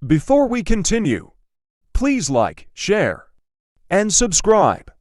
Before we continue, please like, share, and subscribe.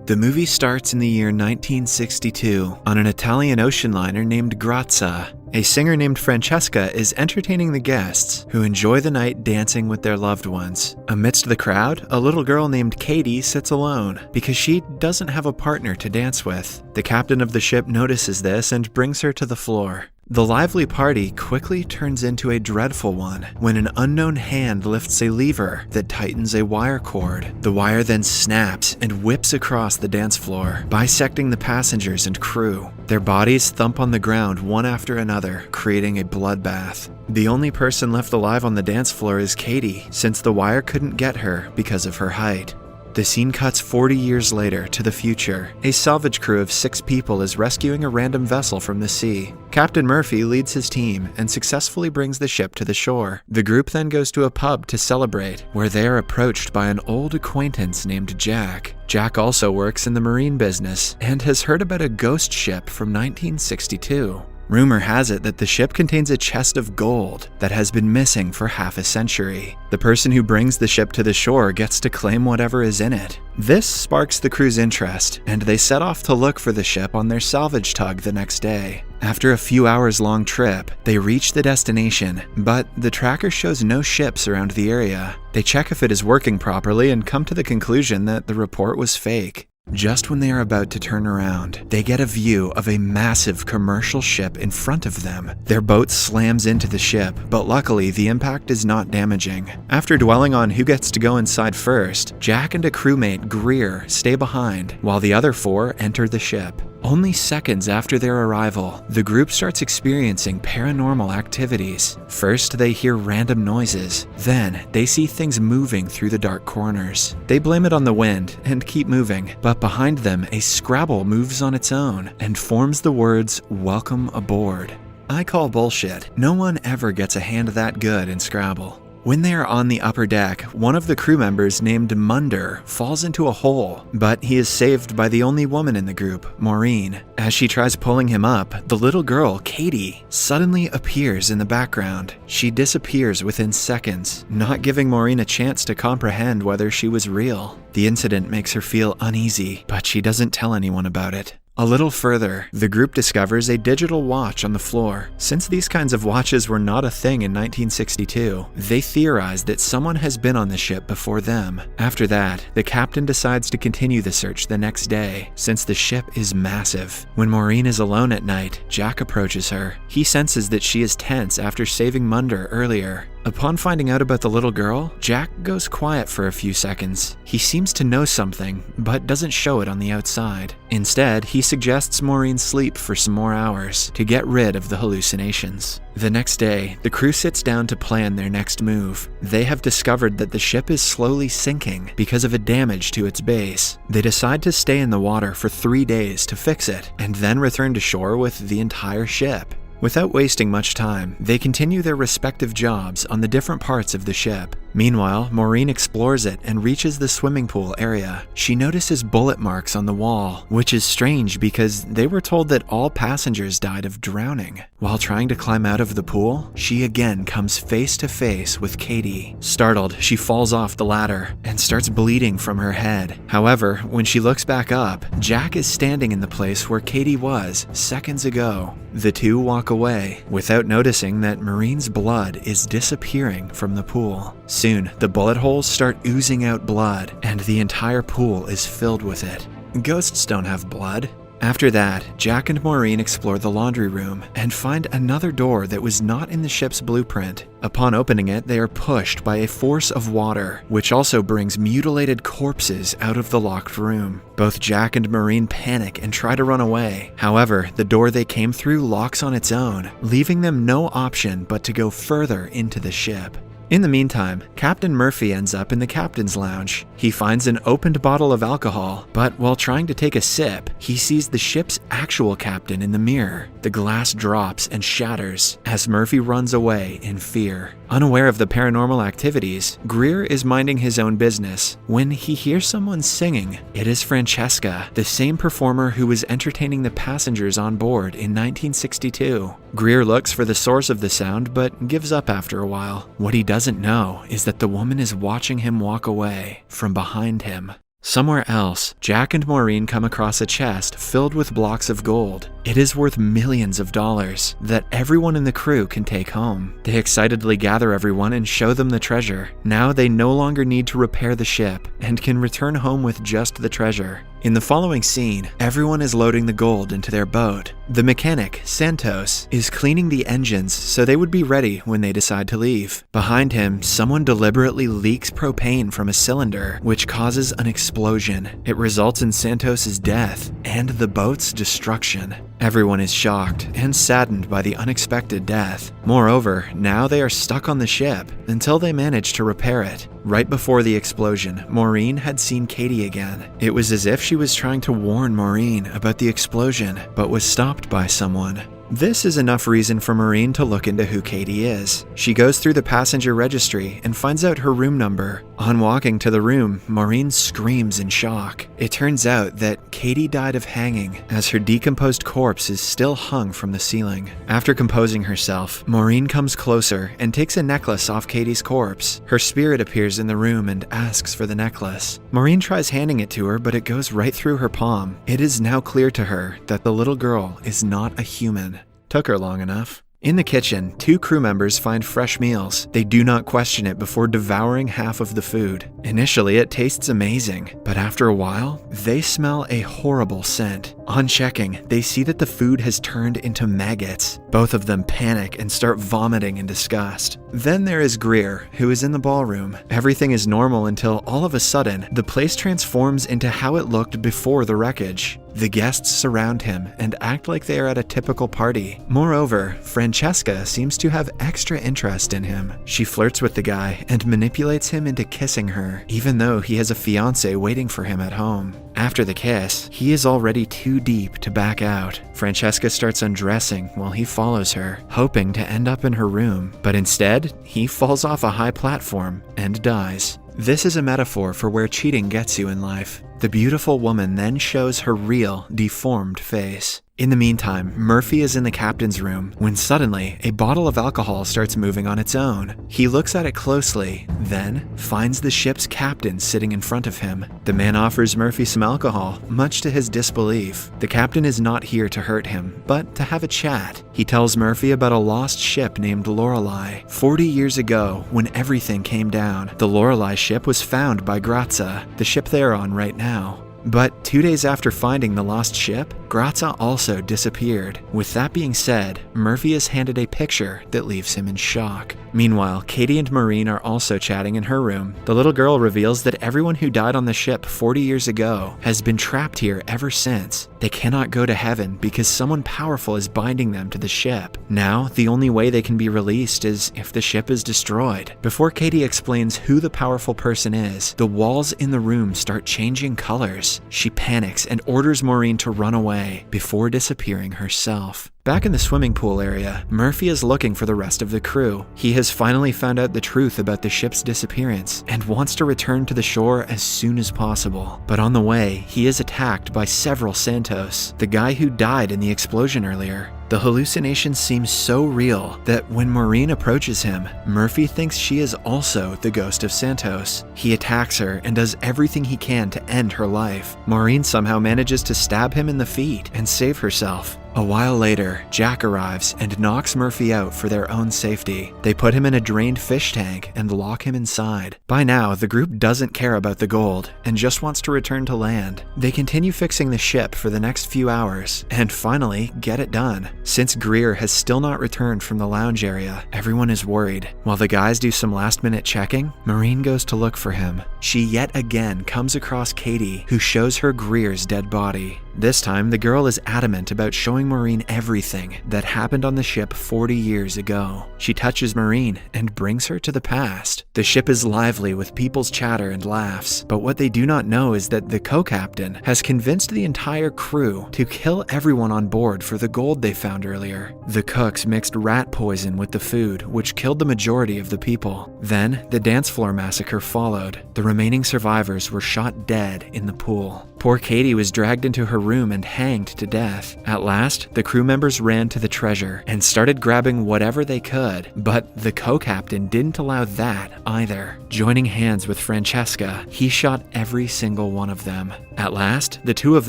The movie starts in the year 1962 on an Italian ocean liner named Grazia. A singer named Francesca is entertaining the guests, who enjoy the night dancing with their loved ones. Amidst the crowd, a little girl named Katie sits alone because she doesn't have a partner to dance with. The captain of the ship notices this and brings her to the floor. The lively party quickly turns into a dreadful one when an unknown hand lifts a lever that tightens a wire cord. The wire then snaps and whips across the dance floor, bisecting the passengers and crew. Their bodies thump on the ground one after another, creating a bloodbath. The only person left alive on the dance floor is Katie, since the wire couldn't get her because of her height. The scene cuts 40 years later to the future. A salvage crew of 6 people is rescuing a random vessel from the sea. Captain Murphy leads his team and successfully brings the ship to the shore. The group then goes to a pub to celebrate, where they are approached by an old acquaintance named Jack. Jack also works in the marine business and has heard about a ghost ship from 1962. Rumor has it that the ship contains a chest of gold that has been missing for half a century. The person who brings the ship to the shore gets to claim whatever is in it. This sparks the crew's interest, and they set off to look for the ship on their salvage tug the next day. After a few hours long trip, they reach the destination, but the tracker shows no ships around the area. They check if it is working properly and come to the conclusion that the report was fake. Just when they are about to turn around, they get a view of a massive commercial ship in front of them. Their boat slams into the ship, but luckily the impact is not damaging. After dwelling on who gets to go inside first, Jack and a crewmate, Greer, stay behind, while the other 4 enter the ship. Only seconds after their arrival, the group starts experiencing paranormal activities. First, they hear random noises. Then, they see things moving through the dark corners. They blame it on the wind and keep moving, but behind them, a Scrabble moves on its own and forms the words, "Welcome aboard." I call bullshit. No one ever gets a hand that good in Scrabble. When they are on the upper deck, one of the crew members named Munder falls into a hole, but he is saved by the only woman in the group, Maureen. As she tries pulling him up, the little girl, Katie, suddenly appears in the background. She disappears within seconds, not giving Maureen a chance to comprehend whether she was real. The incident makes her feel uneasy, but she doesn't tell anyone about it. A little further, the group discovers a digital watch on the floor. Since these kinds of watches were not a thing in 1962, they theorize that someone has been on the ship before them. After that, the captain decides to continue the search the next day, since the ship is massive. When Maureen is alone at night, Jack approaches her. He senses that she is tense after saving Munder earlier. Upon finding out about the little girl, Jack goes quiet for a few seconds. He seems to know something, but doesn't show it on the outside. Instead, he suggests Maureen sleep for some more hours to get rid of the hallucinations. The next day, the crew sits down to plan their next move. They have discovered that the ship is slowly sinking because of a damage to its base. They decide to stay in the water for 3 days to fix it, and then return to shore with the entire ship. Without wasting much time, they continue their respective jobs on the different parts of the ship. Meanwhile, Maureen explores it and reaches the swimming pool area. She notices bullet marks on the wall, which is strange because they were told that all passengers died of drowning. While trying to climb out of the pool, she again comes face to face with Katie. Startled, she falls off the ladder and starts bleeding from her head. However, when she looks back up, Jack is standing in the place where Katie was seconds ago. The two walk away without noticing that Maureen's blood is disappearing from the pool. Soon, the bullet holes start oozing out blood, and the entire pool is filled with it. Ghosts don't have blood. After that, Jack and Maureen explore the laundry room and find another door that was not in the ship's blueprint. Upon opening it, they are pushed by a force of water, which also brings mutilated corpses out of the locked room. Both Jack and Maureen panic and try to run away. However, the door they came through locks on its own, leaving them no option but to go further into the ship. In the meantime, Captain Murphy ends up in the captain's lounge. He finds an opened bottle of alcohol, but while trying to take a sip, he sees the ship's actual captain in the mirror. The glass drops and shatters as Murphy runs away in fear. Unaware of the paranormal activities, Greer is minding his own business when he hears someone singing. It is Francesca, the same performer who was entertaining the passengers on board in 1962. Greer looks for the source of the sound but gives up after a while. What he doesn't know is that the woman is watching him walk away from behind him. Somewhere else, Jack and Maureen come across a chest filled with blocks of gold. It is worth millions of dollars that everyone in the crew can take home. They excitedly gather everyone and show them the treasure. Now they no longer need to repair the ship and can return home with just the treasure. In the following scene, everyone is loading the gold into their boat. The mechanic, Santos, is cleaning the engines so they would be ready when they decide to leave. Behind him, someone deliberately leaks propane from a cylinder, which causes an explosion. It results in Santos's death and the boat's destruction. Everyone is shocked and saddened by the unexpected death. Moreover, now they are stuck on the ship until they manage to repair it. Right before the explosion, Maureen had seen Katie again. It was as if she was trying to warn Maureen about the explosion, but was stopped by someone. This is enough reason for Maureen to look into who Katie is. She goes through the passenger registry and finds out her room number. On walking to the room, Maureen screams in shock. It turns out that Katie died of hanging, as her decomposed corpse is still hung from the ceiling. After composing herself, Maureen comes closer and takes a necklace off Katie's corpse. Her spirit appears in the room and asks for the necklace. Maureen tries handing it to her, but it goes right through her palm. It is now clear to her that the little girl is not a human. Took her long enough. In the kitchen, 2 crew members find fresh meals. They do not question it before devouring half of the food. Initially, it tastes amazing, but after a while, they smell a horrible scent. On checking, they see that the food has turned into maggots. Both of them panic and start vomiting in disgust. Then there is Greer, who is in the ballroom. Everything is normal until all of a sudden, the place transforms into how it looked before the wreckage. The guests surround him and act like they are at a typical party. Moreover, Francesca seems to have extra interest in him. She flirts with the guy and manipulates him into kissing her, even though he has a fiancée waiting for him at home. After the kiss, he is already too deep to back out. Francesca starts undressing while he follows her, hoping to end up in her room, but instead, he falls off a high platform and dies. This is a metaphor for where cheating gets you in life. The beautiful woman then shows her real, deformed face. In the meantime, Murphy is in the captain's room when suddenly a bottle of alcohol starts moving on its own. He looks at it closely, then finds the ship's captain sitting in front of him. The man offers Murphy some alcohol, much to his disbelief. The captain is not here to hurt him, but to have a chat. He tells Murphy about a lost ship named Lorelei. 40 years ago, when everything came down, the Lorelei ship was found by Grazia, the ship they are on right now. But 2 days after finding the lost ship, Grazia also disappeared. With that being said, Murphy is handed a picture that leaves him in shock. Meanwhile, Katie and Maureen are also chatting in her room. The little girl reveals that everyone who died on the ship 40 years ago has been trapped here ever since. They cannot go to heaven because someone powerful is binding them to the ship. Now, the only way they can be released is if the ship is destroyed. Before Katie explains who the powerful person is, the walls in the room start changing colors. She panics and orders Maureen to run away before disappearing herself. Back in the swimming pool area, Murphy is looking for the rest of the crew. He has finally found out the truth about the ship's disappearance and wants to return to the shore as soon as possible. But on the way, he is attacked by several Santos, the guy who died in the explosion earlier. The hallucination seems so real that when Maureen approaches him, Murphy thinks she is also the ghost of Santos. He attacks her and does everything he can to end her life. Maureen somehow manages to stab him in the feet and save herself. A while later, Jack arrives and knocks Murphy out for their own safety. They put him in a drained fish tank and lock him inside. By now, the group doesn't care about the gold and just wants to return to land. They continue fixing the ship for the next few hours and finally get it done. Since Greer has still not returned from the lounge area, everyone is worried. While the guys do some last-minute checking, Maureen goes to look for him. She yet again comes across Katie, who shows her Greer's dead body. This time, the girl is adamant about showing Maureen everything that happened on the ship 40 years ago. She touches Maureen and brings her to the past. The ship is lively with people's chatter and laughs, but what they do not know is that the co-captain has convinced the entire crew to kill everyone on board for the gold they found earlier. The cooks mixed rat poison with the food, which killed the majority of the people. Then, the dance floor massacre followed. The remaining survivors were shot dead in the pool. Poor Katie was dragged into her room and hanged to death. At last, the crew members ran to the treasure and started grabbing whatever they could, but the co-captain didn't allow that either. Joining hands with Francesca, he shot every single one of them. At last, the two of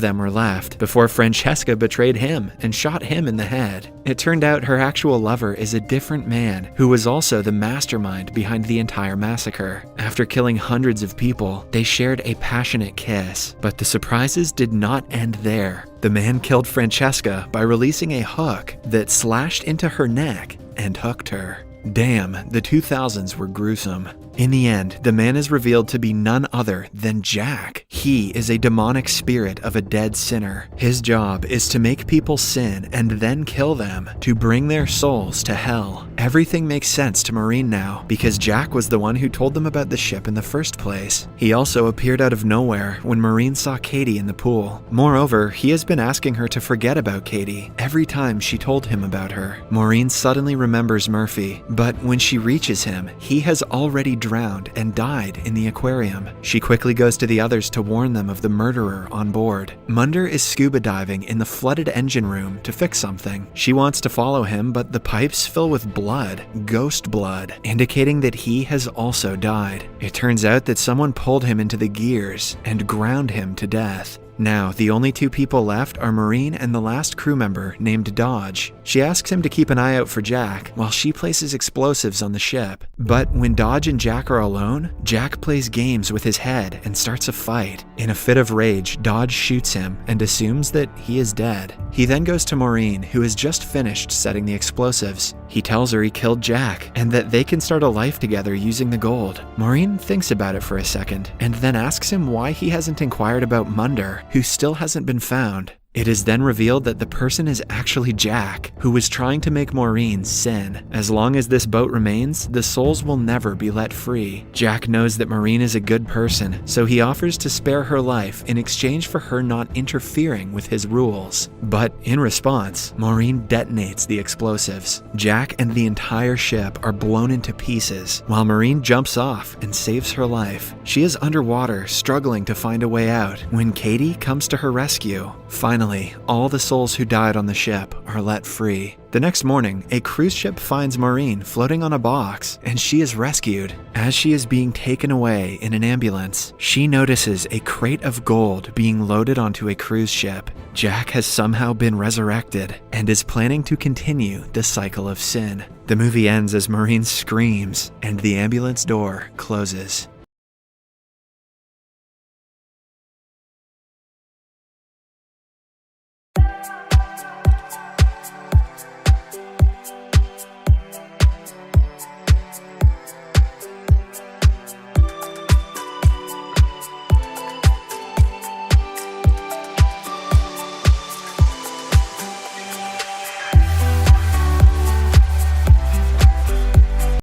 them were left before Francesca betrayed him and shot him in the head. It turned out her actual lover is a different man who was also the mastermind behind the entire massacre. After killing hundreds of people, they shared a passionate kiss, but the surprises did not end there. The man killed Francesca by releasing a hook that slashed into her neck and hooked her. Damn, the 2000s were gruesome. In the end, the man is revealed to be none other than Jack. He is a demonic spirit of a dead sinner. His job is to make people sin and then kill them, to bring their souls to hell. Everything makes sense to Maureen now, because Jack was the one who told them about the ship in the first place. He also appeared out of nowhere when Maureen saw Katie in the pool. Moreover, he has been asking her to forget about Katie every time she told him about her. Maureen suddenly remembers Murphy, but when she reaches him, he has already drowned and died in the aquarium. She quickly goes to the others to warn them of the murderer on board. Munder is scuba diving in the flooded engine room to fix something. She wants to follow him, but the pipes fill with blood, ghost blood, indicating that he has also died. It turns out that someone pulled him into the gears and ground him to death. Now, the only two people left are Maureen and the last crew member named Dodge. She asks him to keep an eye out for Jack while she places explosives on the ship. But when Dodge and Jack are alone, Jack plays games with his head and starts a fight. In a fit of rage, Dodge shoots him and assumes that he is dead. He then goes to Maureen, who has just finished setting the explosives. He tells her he killed Jack and that they can start a life together using the gold. Maureen thinks about it for a second and then asks him why he hasn't inquired about Munder, who still hasn't been found. It is then revealed that the person is actually Jack, who was trying to make Maureen sin. As long as this boat remains, the souls will never be let free. Jack knows that Maureen is a good person, so he offers to spare her life in exchange for her not interfering with his rules. But in response, Maureen detonates the explosives. Jack and the entire ship are blown into pieces, while Maureen jumps off and saves her life. She is underwater, struggling to find a way out, when Katie comes to her rescue. Finally, all the souls who died on the ship are let free. The next morning, a cruise ship finds Maureen floating on a box, and she is rescued. As she is being taken away in an ambulance, she notices a crate of gold being loaded onto a cruise ship. Jack has somehow been resurrected and is planning to continue the cycle of sin. The movie ends as Maureen screams and the ambulance door closes.